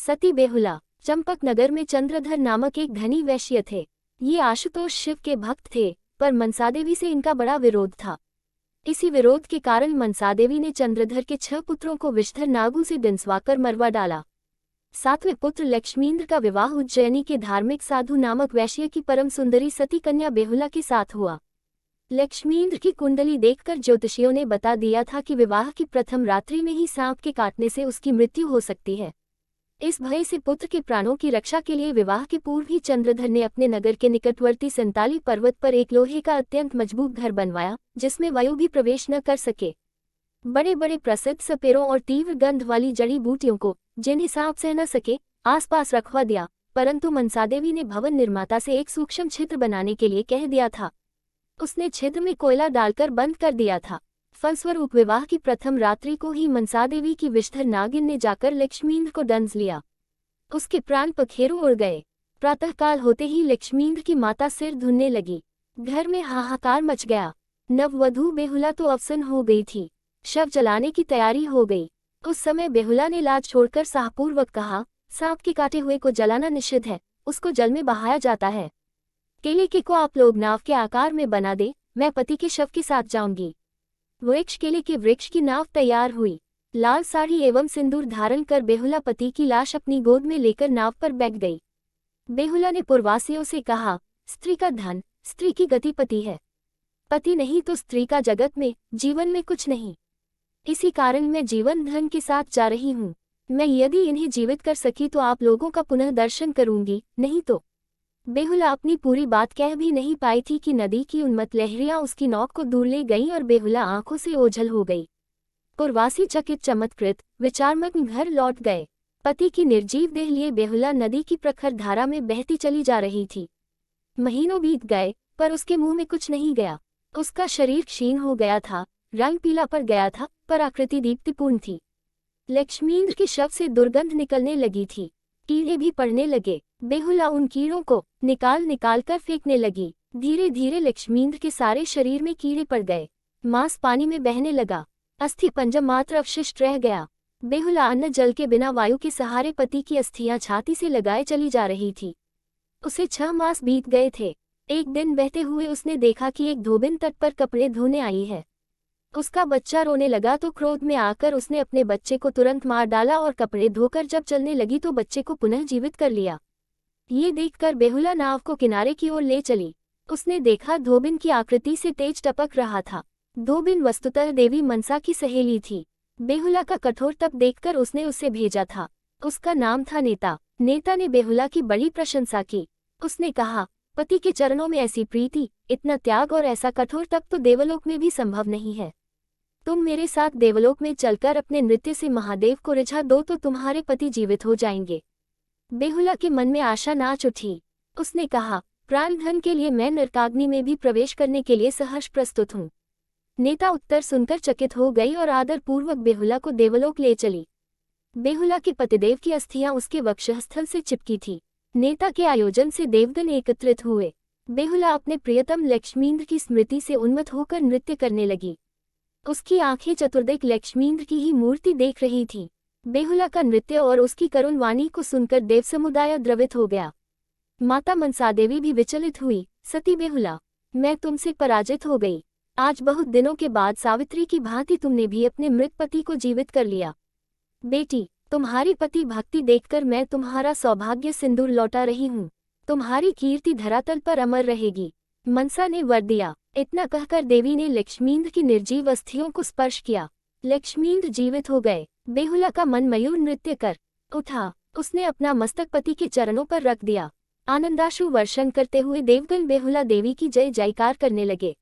सती बेहुला। चंपकनगर में चंद्रधर नामक एक धनी वैश्य थे। ये आशुतोष शिव के भक्त थे, पर मनसादेवी से इनका बड़ा विरोध था। इसी विरोध के कारण मनसादेवी ने चंद्रधर के 6 पुत्रों को विषधर नागों से डिंसवाकर मरवा डाला। 7वें पुत्र लक्ष्मींद्र का विवाह उज्जैनी के धार्मिक साधु नामक वैश्य की परम सुंदरी सती कन्या बेहुला के साथ हुआ। लक्ष्मींद्र की कुंडली देखकर ज्योतिषियों ने बता दिया था कि विवाह की प्रथम रात्रि में ही सांप के काटने से उसकी मृत्यु हो सकती है। इस भय से पुत्र के प्राणों की रक्षा के लिए विवाह के पूर्व ही चंद्रधर ने अपने नगर के निकटवर्ती संताली पर्वत पर एक लोहे का अत्यंत मजबूत घर बनवाया, जिसमें वायु भी प्रवेश न कर सके। बड़े बड़े प्रसिद्ध सपेरों और तीव्र गंध वाली जड़ी बूटियों को, जिन्हें सांप सह न सके, आसपास रखवा दिया। परंतु मनसादेवी ने भवन निर्माता से एक सूक्ष्म छिद्र बनाने के लिए कह दिया था। उसने छिद्र में कोयला डालकर बंद कर दिया था। फलस्वरूप विवाह की प्रथम रात्रि को ही मनसादेवी की विषधर नागिन ने जाकर लक्ष्मींद्र को दंस लिया। उसके प्राण पखेरु उड़ गए। प्रातःकाल होते ही लक्ष्मींद्र की माता सिर धुनने लगी। घर में हाहाकार मच गया। नववधू बेहुला तो अवसन हो गई थी। शव जलाने की तैयारी हो गई। उस समय बेहुला ने लाज छोड़कर साहपूर्वक कहा, सांप के काटे हुए को जलाना निषिद्ध है, उसको जल में बहाया जाता है। केले के को आप लोग नाव के आकार में बना दे, मैं पति के शव के साथ जाऊंगी। वृक्ष केले के वृक्ष की नाव तैयार हुई। लाल साड़ी एवं सिंदूर धारण कर बेहुला पति की लाश अपनी गोद में लेकर नाव पर बैठ गई। बेहुला ने पुरवासियों से कहा, स्त्री का धन, स्त्री की गति पति है। पति नहीं तो स्त्री का जगत में, जीवन में कुछ नहीं। इसी कारण मैं जीवन धन के साथ जा रही हूँ। मैं यदि इन्हें जीवित कर सकी तो आप लोगों का पुनः दर्शन करूंगी, नहीं तो। बेहुला अपनी पूरी बात कह भी नहीं पाई थी कि नदी की उन्मत्त लहरियां उसकी नौक को दूर ले गईं और बेहुला आंखों से ओझल हो गई। पुरवासी चकित चमत्कृत विचारमग्न घर लौट गए। पति की निर्जीव देह लिए बेहुला नदी की प्रखर धारा में बहती चली जा रही थी। महीनों बीत गए, पर उसके मुंह में कुछ नहीं गया। उसका शरीर क्षीण हो गया था, रंग पीला पड़ गया था, पर आकृति दीप्तिपूर्ण थी। लक्ष्मींद्र के शव से दुर्गंध निकलने लगी थी। कीड़े भी पड़ने लगे। बेहुला उन कीड़ों को निकाल कर फेंकने लगी। धीरे धीरे लक्ष्मींद्र के सारे शरीर में कीड़े पड़ गए। मांस पानी में बहने लगा। अस्थि पंजम मात्र अवशिष्ट रह गया। बेहुला अन्न जल के बिना वायु के सहारे पति की अस्थियां छाती से लगाए चली जा रही थी। उसे 6 मास बीत गए थे। एक दिन बहते हुए उसने देखा कि एक धोबिन तट पर कपड़े धोने आई है। उसका बच्चा रोने लगा तो क्रोध में आकर उसने अपने बच्चे को तुरंत मार डाला और कपड़े धोकर जब चलने लगी तो बच्चे को पुनः जीवित कर लिया। ये देखकर बेहुला नाव को किनारे की ओर ले चली। उसने देखा धोबिन की आकृति से तेज टपक रहा था। धोबिन वस्तुतः देवी मनसा की सहेली थी। बेहुला का कठोर तप देखकर उसने उसे भेजा था। उसका नाम था नेता। नेता ने बेहुला की बड़ी प्रशंसा की। उसने कहा, पति के चरणों में ऐसी प्रीति, इतना त्याग और ऐसा कठोर तप तो देवलोक में भी संभव नहीं है। तुम मेरे साथ देवलोक में चलकर अपने नृत्य से महादेव को रिझा दो तो तुम्हारे पति जीवित हो जाएंगे। बेहुला के मन में आशा नाच उठी। उसने कहा, प्राण धन के लिए मैं नरकाग्नि में भी प्रवेश करने के लिए सहर्ष प्रस्तुत हूँ। नेता उत्तर सुनकर चकित हो गई और आदर पूर्वक बेहुला को देवलोक ले चली। बेहुला के पतिदेव की अस्थियां उसके वक्षस्थल से चिपकी थी। नेता के आयोजन से देवगण एकत्रित हुए। बेहुला अपने प्रियतम लक्ष्मींद्र की स्मृति से उन्मत्त होकर नृत्य करने लगी। उसकी आंखें चतुर्दिक लक्ष्मींद्र की ही मूर्ति देख रही थी। बेहुला का नृत्य और उसकी करुण वाणी को सुनकर देव समुदाय द्रवित हो गया। माता मनसादेवी भी विचलित हुई। सती बेहुला, मैं तुमसे पराजित हो गई। आज बहुत दिनों के बाद सावित्री की भांति तुमने भी अपने मृत पति को जीवित कर लिया। बेटी, तुम्हारी पति भक्ति देखकर मैं तुम्हारा सौभाग्य सिंदूर लौटा रही हूँ। तुम्हारी कीर्ति धरातल पर अमर रहेगी। मनसा ने वर दिया। इतना कहकर देवी ने लक्ष्मींद्र की निर्जीव अस्थियों को स्पर्श किया। लक्ष्मींद्र जीवित हो गए। बेहुला का मन मयूर नृत्य कर उठा। उसने अपना मस्तक पति के चरणों पर रख दिया। आनंदाश्रु वर्षण करते हुए देवगण बेहुला देवी की जय जयकार करने लगे।